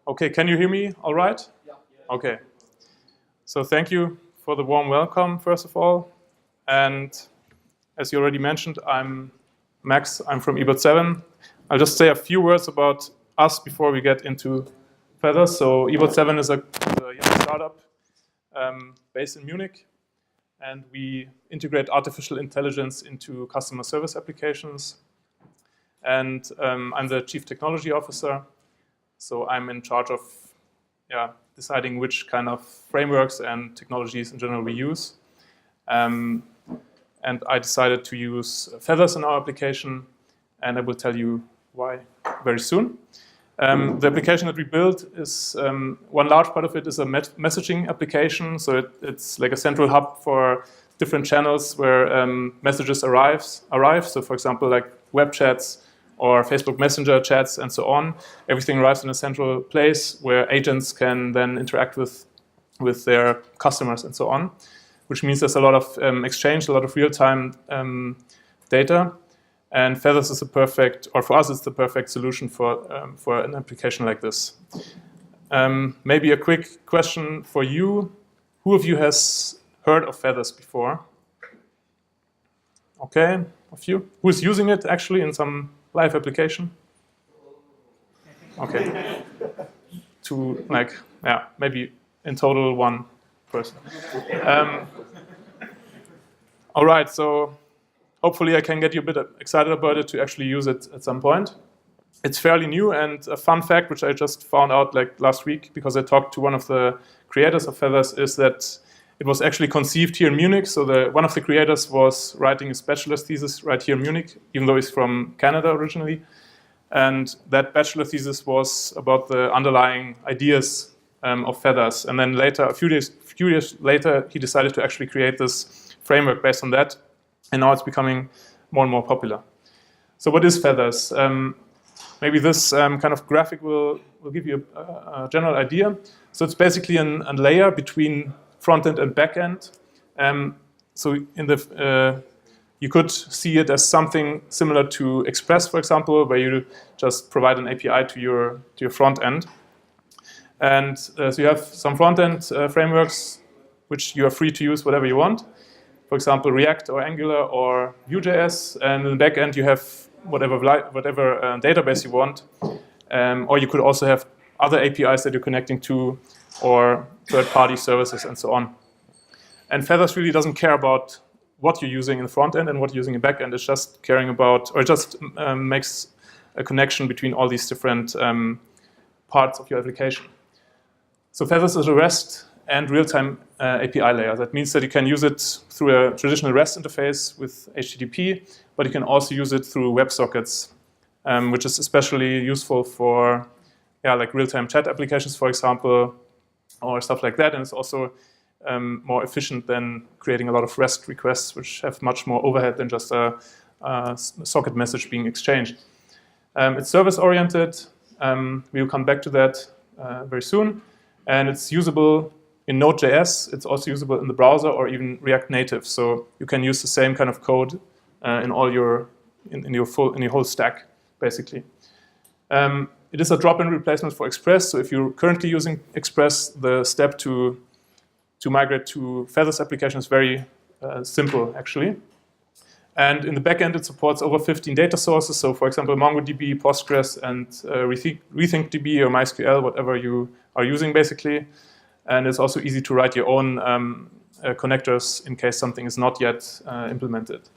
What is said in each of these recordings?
Okay, can you hear me all right? Yeah. Okay. So thank you for the warm welcome, first of all. And as you already mentioned, I'm Max. I'm from eBot7. I'll just say a few words about us before we get into Feathers. So eBot7 is a young startup based in Munich. And we integrate artificial intelligence into customer service applications. And I'm the Chief Technology Officer. So I'm in charge of deciding which kind of frameworks and technologies in general we use. And I decided to use Feathers in our application, and I will tell you why very soon. The application that we built is, one large part of it is a messaging application. So it's like a central hub for different channels where messages arrive. So for example, like web chats, or Facebook Messenger chats, and so on. Everything arrives in a central place where agents can then interact with their customers and so on, which means there's a lot of exchange, a lot of real-time data. And Feathers is for us, it's the perfect solution for an application like this. Maybe a quick question for you. Who of you has heard of Feathers before? Okay, a few. Who's using it actually in some live application? Okay. Maybe in total one person. All right, so hopefully I can get you a bit excited about it to actually use it at some point. It's fairly new, and a fun fact which I just found out like last week because I talked to one of the creators of Feathers is that it was actually conceived here in Munich. So one of the creators was writing his bachelor's thesis right here in Munich, even though he's from Canada originally. And that bachelor thesis was about the underlying ideas of Feathers. And then later, a few years later, he decided to actually create this framework based on that. And now it's becoming more and more popular. So what is Feathers? Maybe this kind of graphic will give you a general idea. So it's basically a layer between front-end and back-end. So you could see it as something similar to Express, for example, where you just provide an API to your front end. And so you have some front-end frameworks which you are free to use whatever you want. For example, React or Angular or Vue.js. And in the back end, you have whatever database you want. Or you could also have other APIs that you're connecting to, or third-party services, and so on. And Feathers really doesn't care about what you're using in the front end and what you're using in the back end. It's just caring about, or it just makes a connection between all these different parts of your application. So Feathers is a REST and real-time API layer. That means that you can use it through a traditional REST interface with HTTP, but you can also use it through WebSockets, which is especially useful for like real-time chat applications, for example, or stuff like that. And it's also more efficient than creating a lot of REST requests, which have much more overhead than just a socket message being exchanged. It's service-oriented. We'll come back to that very soon. And it's usable in Node.js. It's also usable in the browser or even React Native. So you can use the same kind of code in your whole stack, basically. It is a drop-in replacement for Express. So if you're currently using Express, the step to migrate to Feathers application is very simple, actually. And in the backend, it supports over 15 data sources. So for example, MongoDB, Postgres, and RethinkDB or MySQL, whatever you are using, basically. And it's also easy to write your own connectors in case something is not yet implemented.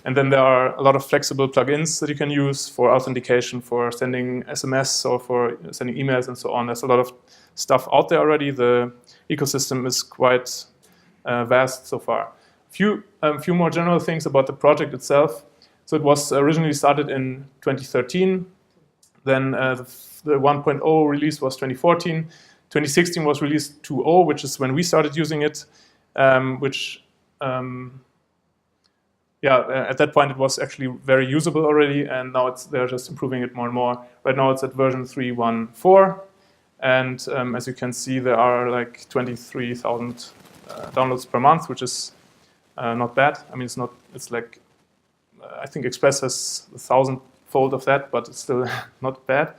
And then there are a lot of flexible plugins that you can use for authentication, for sending SMS or for sending emails and so on. There's a lot of stuff out there already. The ecosystem is quite vast so far. A few more general things about the project itself. So it was originally started in 2013. Then the 1.0 release was 2014. 2016 was release 2.0, which is when we started using it, at that point it was actually very usable already, and now they're just improving it more and more. Right now it's at version 3.1.4, and as you can see, there are like 23,000 downloads per month, which is not bad. I mean, it's like, I think Express has 1,000-fold of that, but it's still not bad.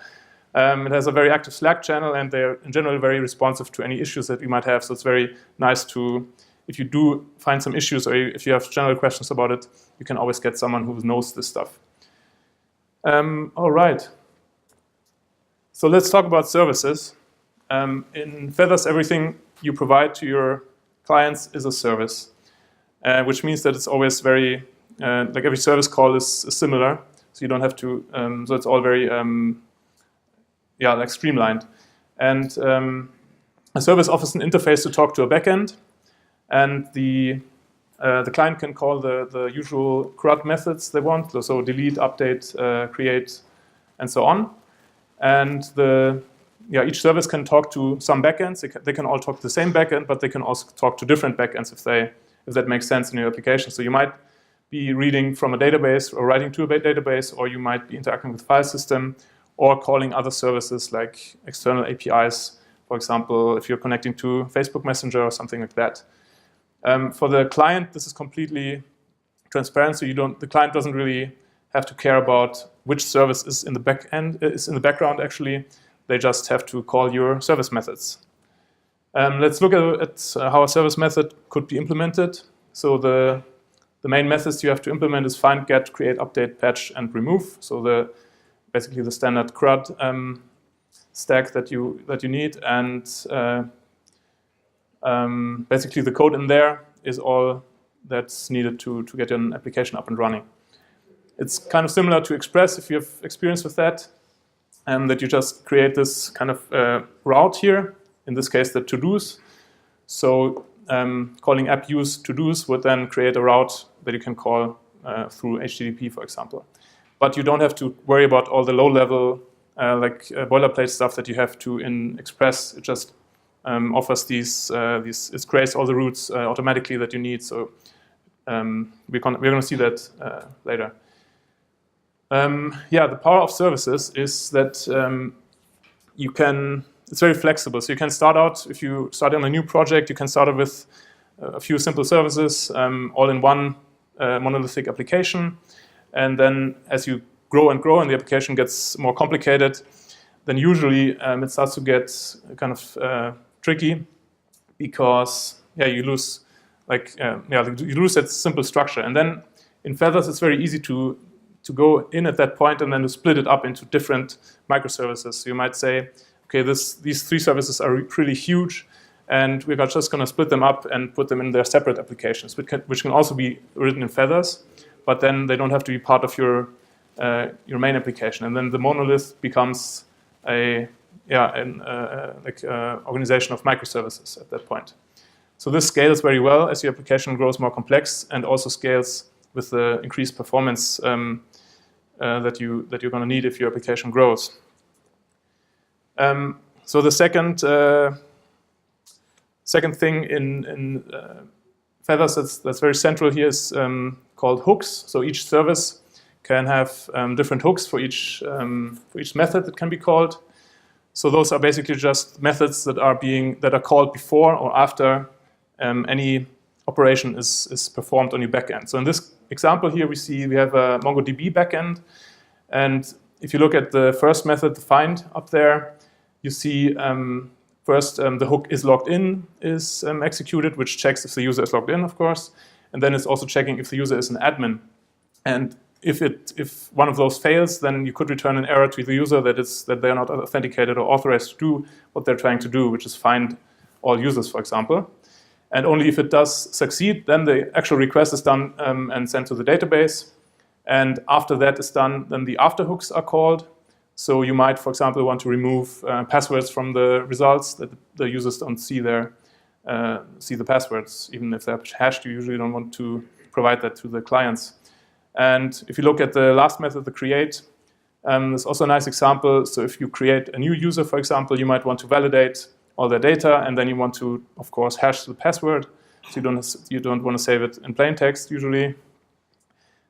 It has a very active Slack channel, and they're in general very responsive to any issues that we might have. So it's very nice to, if you do find some issues or if you have general questions about it, you can always get someone who knows this stuff. All right. So let's talk about services. In Feathers, everything you provide to your clients is a service, which means that it's always very, like every service call is similar. So you don't have to, so it's all very, like streamlined. And a service offers an interface to talk to a backend, and the client can call the usual CRUD methods they want, so delete, update, create, and so on. And each service can talk to some backends. They can all talk to the same backend, but they can also talk to different backends if that makes sense in your application. So you might be reading from a database or writing to a database, or you might be interacting with the file system, or calling other services like external APIs. For example, if you're connecting to Facebook Messenger or something like that. For the client, this is completely transparent. So the client doesn't really have to care about which service is in the background. Actually, they just have to call your service methods. Let's look at how a service method could be implemented. So the main methods you have to implement is find, get, create, update, patch, and remove. So basically the standard CRUD stack that you need, and basically the code in there is all that's needed to get an application up and running. It's kind of similar to Express, if you have experience with that, that you just create this kind of route here, in this case the to-dos. So calling app use to-dos would then create a route that you can call through HTTP, for example. But you don't have to worry about all the low-level boilerplate stuff that you have to in Express. It just offers it creates all the routes automatically that you need. So we're going to see that later. The power of services is that it's very flexible. So you can start out, if you start on a new project, you can start out with a few simple services, all in one monolithic application. And then as you grow and grow and the application gets more complicated, then usually it starts to get kind of tricky, because you lose that simple structure. And then in Feathers, it's very easy to go in at that point and then to split it up into different microservices. So you might say, okay, these three services are really huge, and we're just going to split them up and put them in their separate applications, which can also be written in Feathers, but then they don't have to be part of your main application. And then the monolith becomes an organization of microservices at that point. So this scales very well as your application grows more complex, and also scales with the increased performance that you're going to need if your application grows. So the second thing in Feathers that's very central here is called hooks. So each service can have different hooks for each method that can be called. So those are basically just methods that are called before or after any operation is performed on your backend. So in this example here, we have a MongoDB backend, and if you look at the first method, the find up there, you see first the hook is logged in is executed, which checks if the user is logged in, of course, and then it's also checking if the user is an admin. And if one of those fails, then you could return an error to the user that they are not authenticated or authorized to do what they're trying to do, which is find all users, for example. And only if it does succeed, then the actual request is done and sent to the database. And after that is done, then the after hooks are called. So you might, for example, want to remove passwords from the results, that the users don't see the passwords. Even if they're hashed, you usually don't want to provide that to the clients. And if you look at the last method, the create, there's also a nice example. So if you create a new user, for example, you might want to validate all their data, and then you want to, of course, hash the password. So you don't want to save it in plain text usually,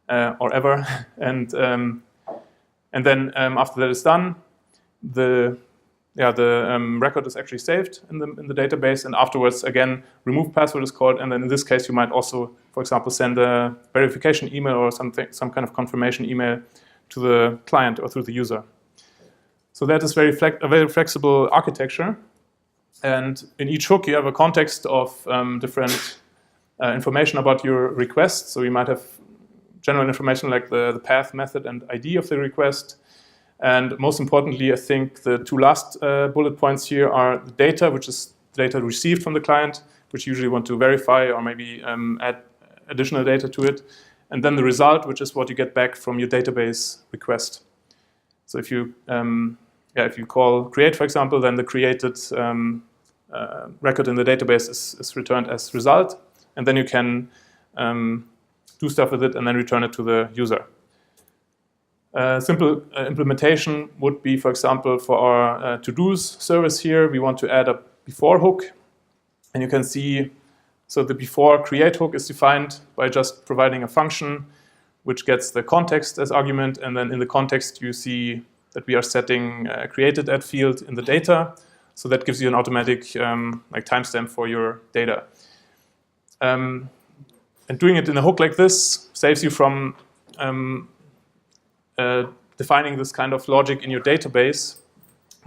or ever. And then after that is done, the record is actually saved in the database, and afterwards again remove password is called, and then in this case you might also, for example, send a verification email or some kind of confirmation email to the client or through the user. So that is a very flexible architecture. And in each hook, you have a context of different information about your request. So you might have general information like the path, method, and ID of the request. And most importantly, I think the two last bullet points here are the data, which is data received from the client, which you usually want to verify or maybe add additional data to it. And then the result, which is what you get back from your database request. So if you call create, for example, then the created record in the database is returned as result. And then you can do stuff with it and then return it to the user. Simple implementation would be, for example, for our to-dos service here, we want to add a before hook. And you can see, so the before create hook is defined by just providing a function which gets the context as argument. And then in the context, you see that we are setting created at field in the data. So that gives you an automatic timestamp for your data. And doing it in a hook like this saves you from defining this kind of logic in your database.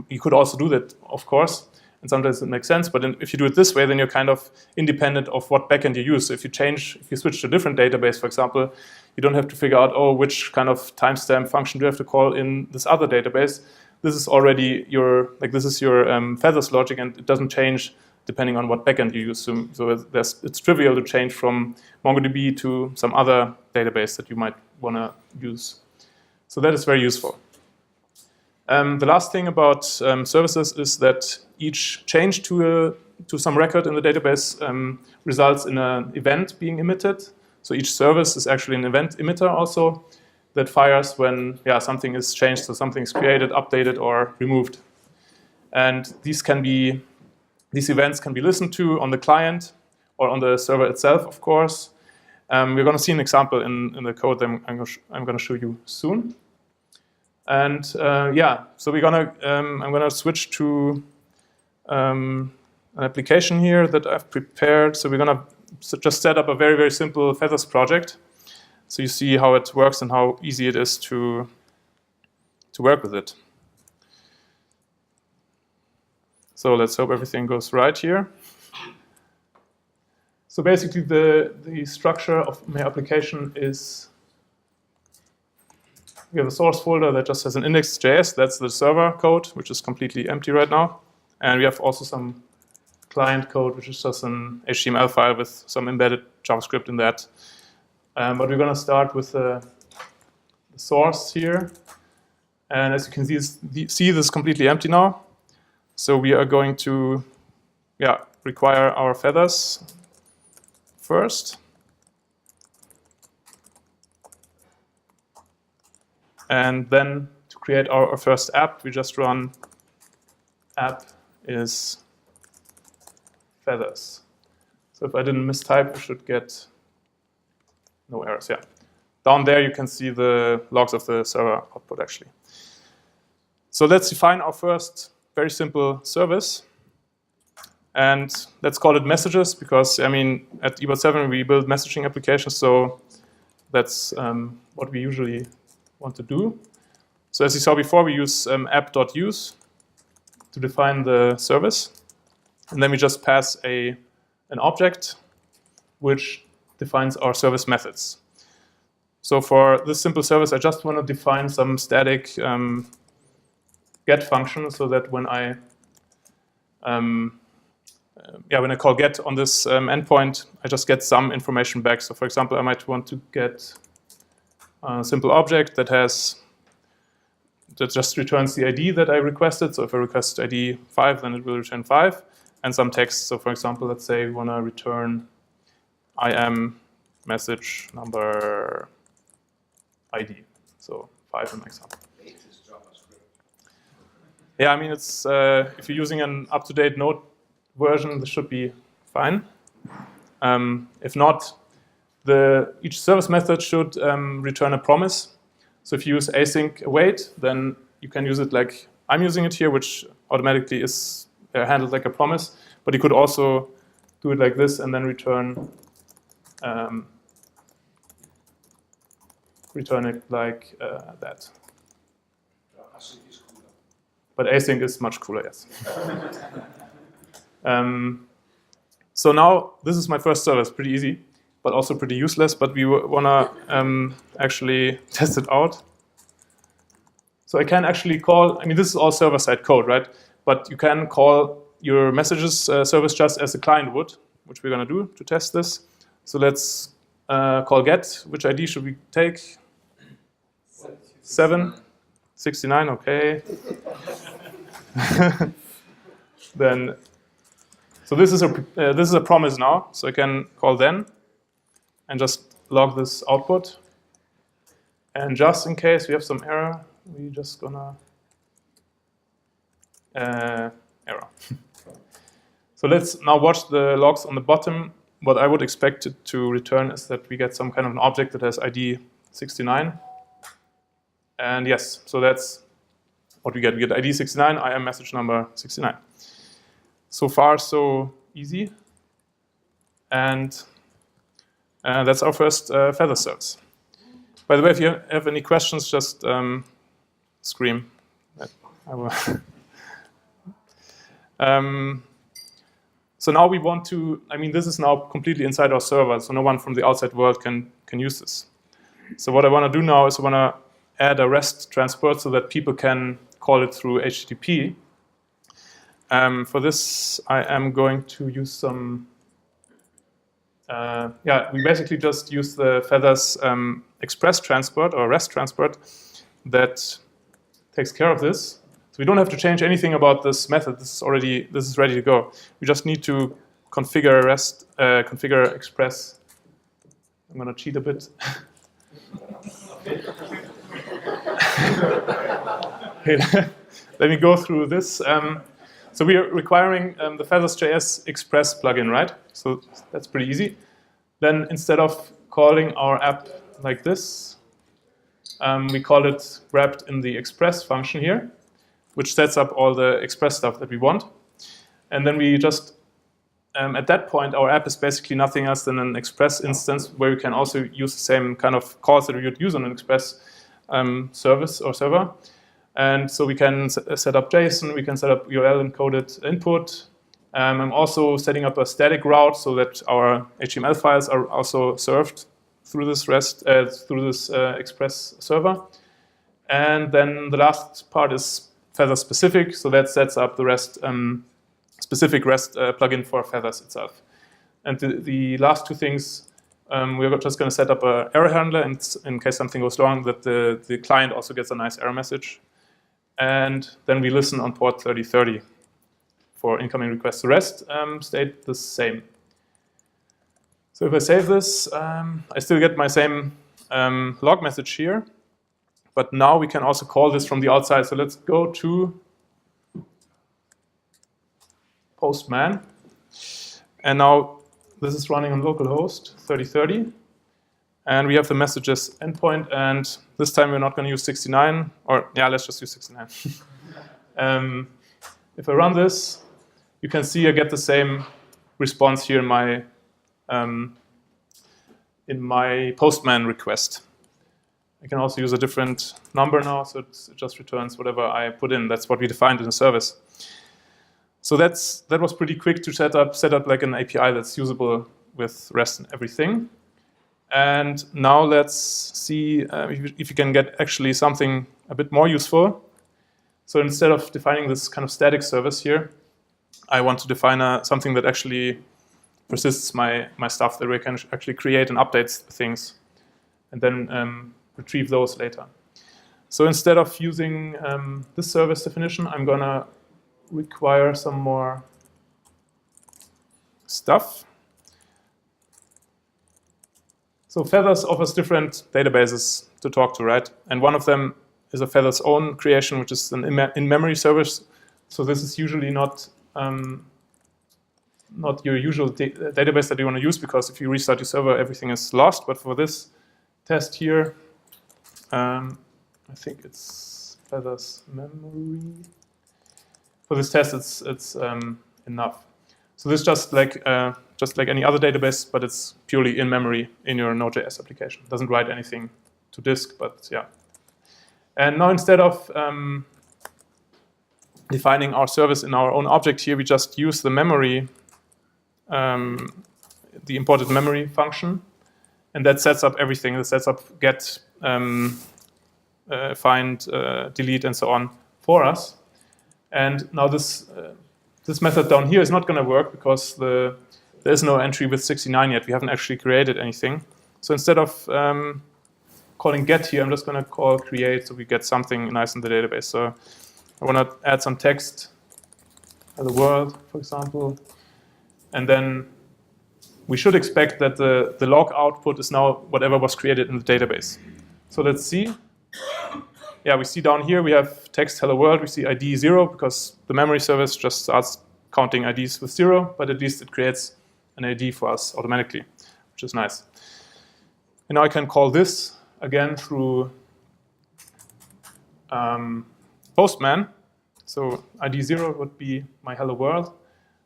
You could also do that, of course, and sometimes it makes sense. But if you do it this way, then you're kind of independent of what backend you use. So if you switch to a different database, for example, you don't have to figure out, which kind of timestamp function do you have to call in this other database. This is already your feathers logic, and it doesn't change depending on what backend you use. So it's trivial to change from MongoDB to some other database that you might want to use. So that is very useful. The last thing about services is that each change to some record in the database results in an event being emitted. So each service is actually an event emitter also that fires when something is changed, so something is created, updated, or removed. And these events can be listened to on the client or on the server itself, of course. We're going to see an example in the code that I'm going to show you soon. And so I'm going to switch to an application here that I've prepared. So we're going to just set up a very, very simple feathers project. So you see how it works and how easy it is to work with it. So let's hope everything goes right here. So basically the structure of my application is we have a source folder that just has an index.js. That's the server code, which is completely empty right now. And we have also some client code, which is just an HTML file with some embedded JavaScript in that. But we're going to start with the source here. And as you can see, this is completely empty now. So we are going to require our feathers first. And then to create our first app, we just run app is feathers. So if I didn't mistype, we should get no errors. Yeah. Down there, you can see the logs of the server output, actually. So let's define our first very simple service. And let's call it messages, because, at eBot 7, we build messaging applications. So that's what we usually want to do. So as you saw before, we use app.use to define the service. And then we just pass an object which defines our service methods. So for this simple service, I just want to define some static get function so that when I call get on this endpoint, I just get some information back. So for example, I might want to get a simple object that just returns the ID that I requested. So if I request ID 5, then it will return 5, and some text. So for example, let's say we want to return I am message number ID. So 5 in my example. Latest JavaScript. Yeah, it's if you're using an up-to-date Node version, this should be fine. If not, each service method should return a promise. So if you use async await, then you can use it like I'm using it here, which automatically is handled like a promise. But you could also do it like this and then return it like that. Async is cooler. But async is much cooler, yes. So now this is my first server. It's pretty easy, but also pretty useless. But we want to actually test it out. So I can actually call, I mean, this is all server-side code, right? But you can call your messages service just as the client would, which we're going to do to test this. So let's call get. Which ID should we take? 7? 69, okay. Then, so this is a promise now. So I can call then and just log this output. And just in case we have some error, we're just gonna error. So let's now watch the logs on the bottom. What I would expect it to return is that we get some kind of an object that has ID 69. And yes, so that's what we get. We get ID 69, I am message number 69. So far, so easy. And that's our first Feather service. By the way, if you have any questions, just scream. I will. So now we want to, I mean, this is now completely inside our server, so no one from the outside world can use this. So what I want to do now is I want to add a REST transport so that people can call it through HTTP. For this, I am going to use some, we basically just use the Feathers Express transport or REST transport that takes care of this. So we don't have to change anything about this method. This is ready to go. We just need to configure REST, configure Express. I'm going to cheat a bit. Let me go through this. So we are requiring the Feathers.js Express plugin, right? So that's pretty easy. Then instead of calling our app like this, we call it wrapped in the Express function here, which sets up all the Express stuff that we want. And then we just, at that point, our app is basically nothing else than an Express instance where you can also use the same kind of calls that we would use on an Express service or server. And so we can set up JSON, we can set up URL encoded input. I'm also setting up a static route so that our HTML files are also served through this Express server. And then the last part is Feather specific, so that sets up the REST specific REST plugin for Feathers itself. And the last two things, we're just going to set up an error handler in case something goes wrong, that the client also gets a nice error message. And then we listen on port 3030 for incoming requests. The rest stayed the same. So if I save this, I still get my same log message here. But now we can also call this from the outside. So let's go to Postman. And now this is running on localhost 3030. And we have the messages endpoint. And this time we're not going to use 69. Or yeah, let's just use 69. If I run this, you can see I get the same response here in my Postman request. I can also use a different number now, so it just returns whatever I put in. That's what we defined in the service. So that was pretty quick to set up like an API that's usable with REST and everything. And now let's see if you can get actually something a bit more useful. So instead of defining this kind of static service here, I want to define something that actually persists my stuff, that we can actually create and update things, and then retrieve those later. So instead of using this service definition, I'm going to require some more stuff. So Feathers offers different databases to talk to, right? And one of them is a Feathers own creation, which is an in-memory service. So this is usually not your usual database that you want to use, because if you restart your server, everything is lost. But for this test here, I think it's Feathers memory. For this test, it's enough. So this is just like any other database, but it's purely in memory in your Node.js application. It doesn't write anything to disk, but yeah. And now instead of defining our service in our own object here, we just use the memory, the imported memory function, and that sets up everything. It sets up get, find, delete, and so on for us. And now this method down here is not going to work because there is no entry with 69 yet. We haven't actually created anything. So instead of calling get here, I'm just going to call create so we get something nice in the database. So I want to add some text, hello world, for example. And then we should expect that the log output is now whatever was created in the database. So let's see. Yeah, we see down here we have text hello world. We see ID 0 because the memory service just starts counting IDs with 0, but at least it creates an ID for us automatically, which is nice. And now I can call this again through Postman. So ID 0 would be my hello world.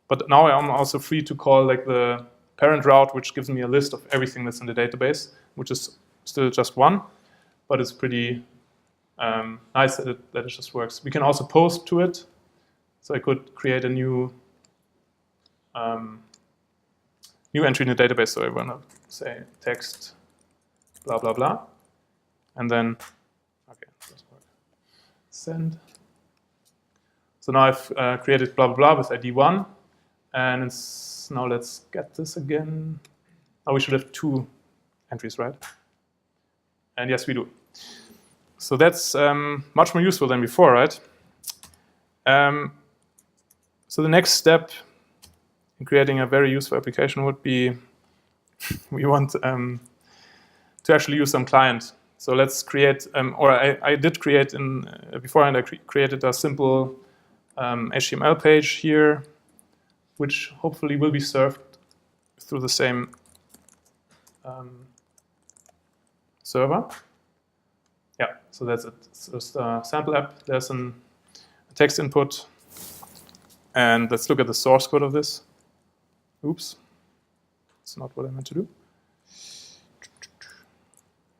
But now I'm also free to call like the parent route, which gives me a list of everything that's in the database, which is still just one, but it's pretty nice that it just works. We can also post to it. So I could create a new entry in the database. So I want to say text blah, blah, blah. And then, okay, this works. Send. So now I've created blah, blah, blah with ID 1. And now let's get this again. Now we should have 2 entries, right? And yes, we do. So that's much more useful than before, right? So the next step in creating a very useful application would be we want to actually use some client. So let's create, or I did create beforehand, I created a simple HTML page here, which hopefully will be served through the same server. Yeah, so that's it. It's just a sample app. There's a text input. And let's look at the source code of this. Oops. That's not what I meant to do.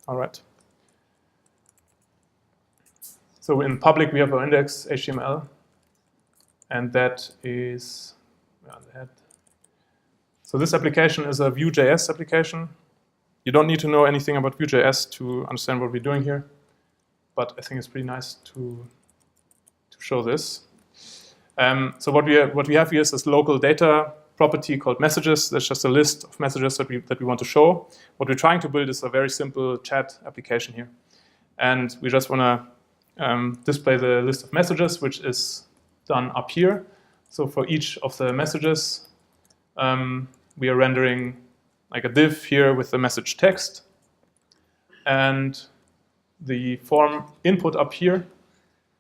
All right. So in public, we have our index HTML. And that is so this application is a Vue.js application. You don't need to know anything about Vue.js to understand what we're doing here. But I think it's pretty nice to show this. So what we have here is this local data property called messages. That's just a list of messages that we want to show. What we're trying to build is a very simple chat application here. And we just want to display the list of messages, which is done up here. So for each of the messages, we are rendering like a div here with the message text. And the form input up here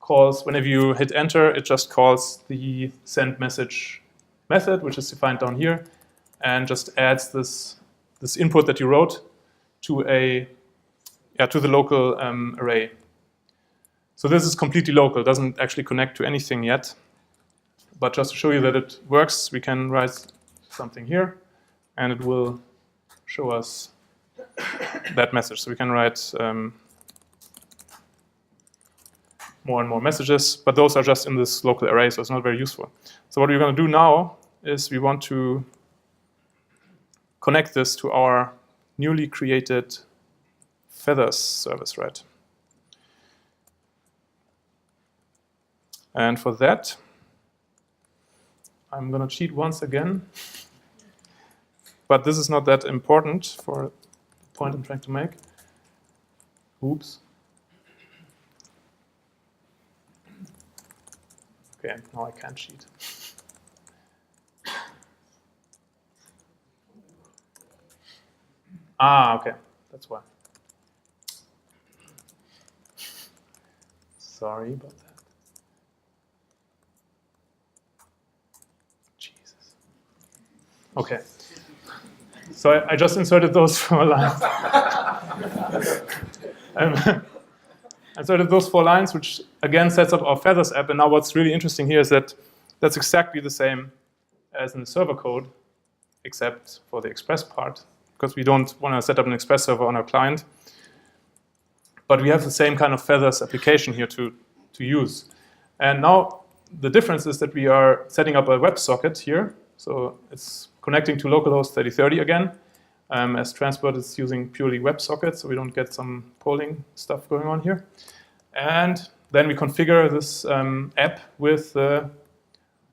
calls, whenever you hit enter, it just calls the send message method, which is defined down here, and just adds this input that you wrote to the local array. So this is completely local, doesn't actually connect to anything yet. But just to show you that it works, we can write something here, and it will show us that message. So we can write more and more messages, but those are just in this local array, so it's not very useful. So what we're going to do now is we want to connect this to our newly created feathers service, right? And for that, I'm going to cheat once again. But this is not that important for the point I'm trying to make. Oops. Okay, now I can't cheat. Okay, that's why. Sorry about that. Jesus. Okay. So I just inserted those 4 lines. Inserted those 4 lines, which again sets up our Feathers app. And now what's really interesting here is that that's exactly the same as in the server code, except for the Express part, because we don't want to set up an Express server on our client. But we have the same kind of Feathers application here to use. And now the difference is that we are setting up a WebSocket here. So it's connecting to localhost 3030 again. As transport, it's using purely WebSocket, so we don't get some polling stuff going on here. And then we configure this app with the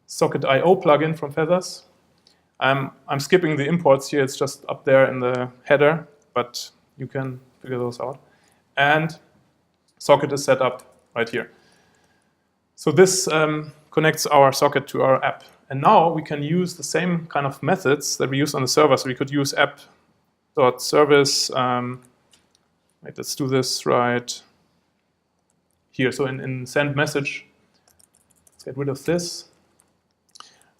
Socket.io plugin from Feathers. I'm skipping the imports here. It's just up there in the header, but you can figure those out. And Socket is set up right here. So this connects our socket to our app. And now we can use the same kind of methods that we use on the server. So we could use app.service. Wait, let's do this right here. So in send message, let's get rid of this.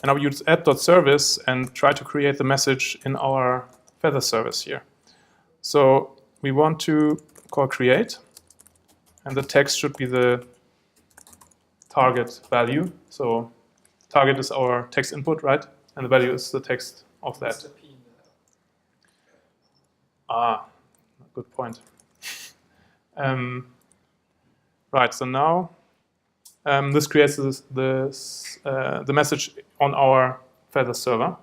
And now we use app.service and try to create the message in our Feather service here. So we want to call create. And the text should be the target value. So target is our text input, right? And the value is the text of that. Good point. Right, so now this creates the message on our Feather server.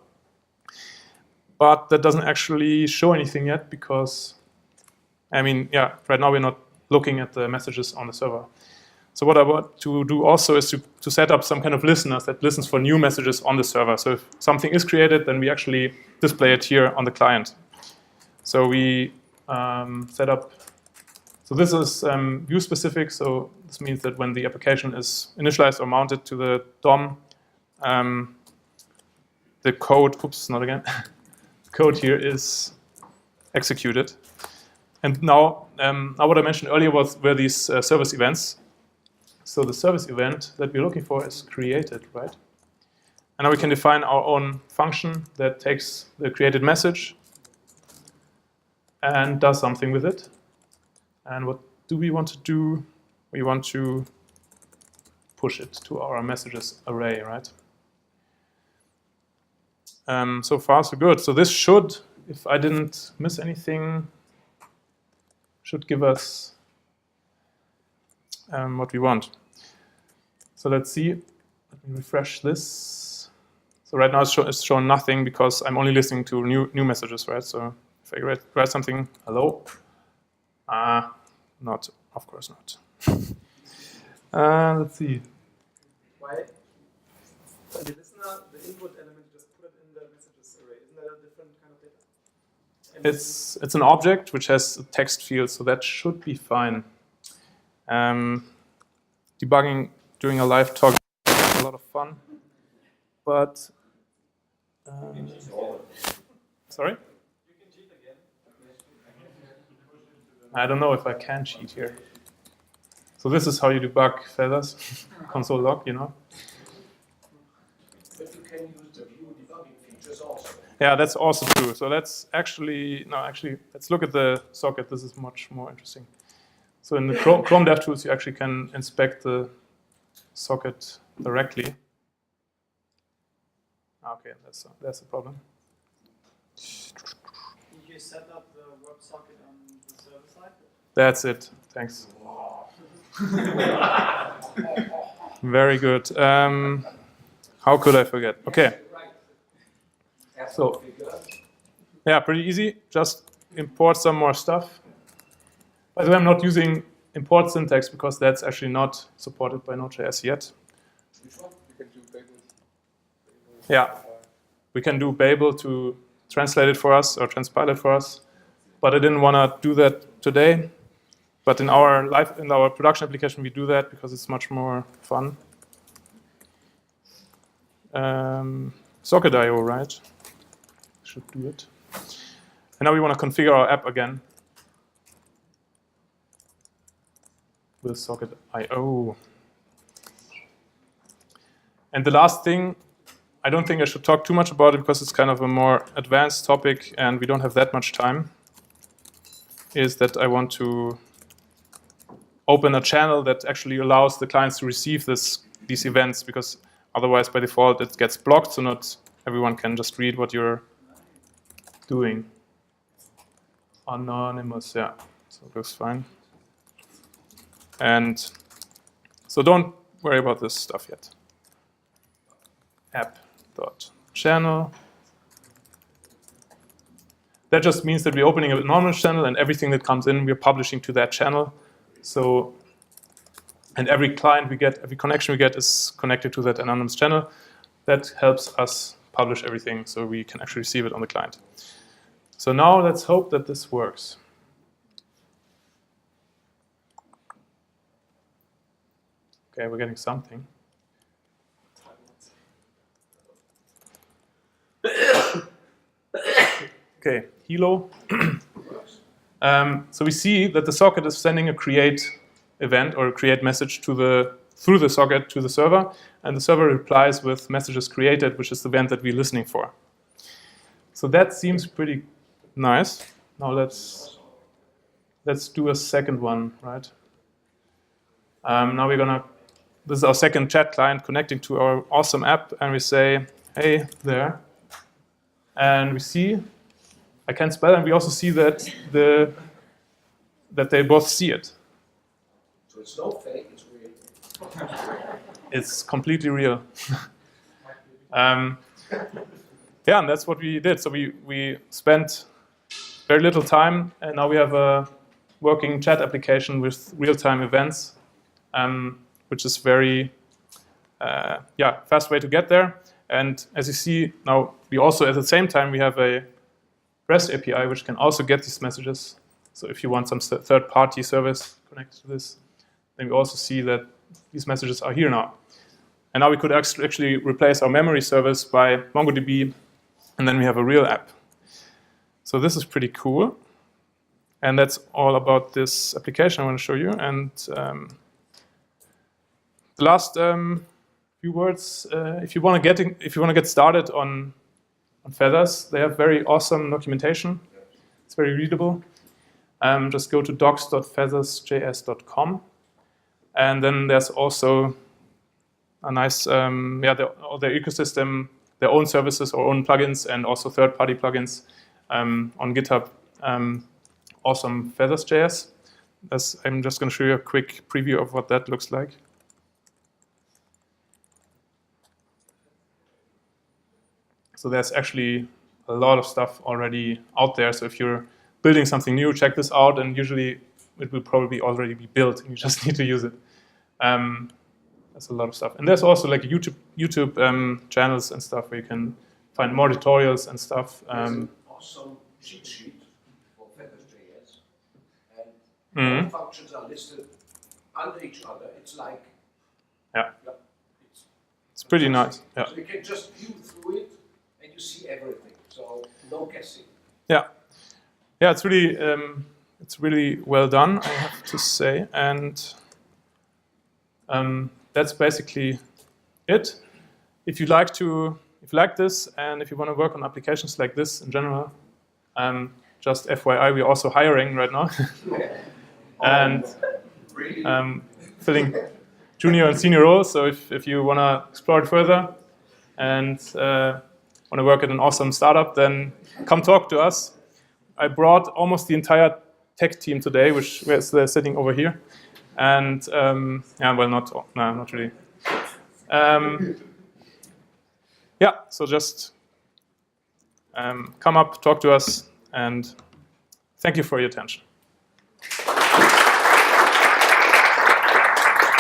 But that doesn't actually show anything yet because, right now we're not looking at the messages on the server. So what I want to do also is to set up some kind of listeners that listens for new messages on the server. So if something is created, then we actually display it here on the client. So we set up, so this is view specific. So this means that when the application is initialized or mounted to the DOM, the code, code here is executed. And now what I mentioned earlier were these service events. So the service event that we're looking for is created, right? And now we can define our own function that takes the created message and does something with it. And what do we want to do? We want to push it to our messages array, right? So far, so good. So this should, if I didn't miss anything, should give us what we want. So let's see. Let me refresh this. So right now it's showing nothing because I'm only listening to new messages, right? So if I write something, hello, not, of course not. Let's see. Why? The listener, the input element, just put it in the messages array. Isn't that a different kind of data? It's an object which has a text field, so that should be fine. Debugging during a live talk is a lot of fun, but sorry? You can cheat again. I don't know if I can cheat here. So this is how you debug Feathers, console log, you know. But you can use the view debugging features also. Yeah, that's also true. So let's actually let's look at the socket. This is much more interesting. So in the Chrome DevTools, you actually can inspect the socket directly. Okay, that's a problem. Did you set up the WebSocket on the server side? That's it. Thanks. Very good. How could I forget? Okay. So, yeah, pretty easy. Just import some more stuff. By the way, I'm not using import syntax because that's actually not supported by Node.js yet. Which one? You can do Babel. Yeah, we can do Babel to translate it for us or transpile it for us, but I didn't want to do that today. But in our production application, we do that because it's much more fun. Socket.io, right? Should do it. And now we want to configure our app again with Socket.io. And the last thing, I don't think I should talk too much about it because it's kind of a more advanced topic and we don't have that much time, is that I want to open a channel that actually allows the clients to receive these events, because otherwise by default it gets blocked, so not everyone can just read what you're doing. Anonymous, yeah, so it looks fine. And so don't worry about this stuff yet. app.channel. That just means that we're opening a normal channel, and everything that comes in, we're publishing to that channel. So, and every client we get, every connection we get is connected to that anonymous channel. That helps us publish everything so we can actually receive it on the client. So now let's hope that this works. Okay, we're getting something. Okay, hello. So we see that the socket is sending a create event or a create message through the socket to the server, and the server replies with messages created, which is the event that we're listening for. So that seems pretty nice. Now let's do a second one, right? Now this is our second chat client connecting to our awesome app, and we say, hey there. And we see, I can't spell, and we also see that they both see it. So it's no fake, it's real. It's completely real. Yeah, and that's what we did. So we spent very little time, and now we have a working chat application with real-time events, which is very fast way to get there. And as you see, now we also, at the same time, we have a REST API, which can also get these messages. So if you want some third-party service connected to this, then we also see that these messages are here now. And now we could actually replace our memory service by MongoDB, and then we have a real app. So this is pretty cool. And that's all about this application I want to show you. And the last few words, if you want to get started on Feathers, they have very awesome documentation. It's very readable. Just go to docs.feathersjs.com, and then there's also a nice all their ecosystem, their own services or own plugins, and also third-party plugins on GitHub. Awesome Feathers.js. I'm just going to show you a quick preview of what that looks like. So there's actually a lot of stuff already out there. So if you're building something new, check this out, and usually it will probably already be built, and you just need to use it. There's a lot of stuff. And there's also like YouTube channels and stuff where you can find more tutorials and stuff. There's an awesome cheat sheet for Feathers.js, and all functions are listed under each other. It's like it's pretty nice. Yeah. So you can just view through it, and you see everything. So no guessing. Yeah, it's really well done, I have to say, and that's basically it. If you like this, and if you want to work on applications like this in general, just FYI, we're also hiring right now, and filling junior and senior roles. So if you want to explore it further and want to work at an awesome startup, then come talk to us. I brought almost the entire tech team today, they're sitting over here. And not really. So just come up, talk to us, and thank you for your attention.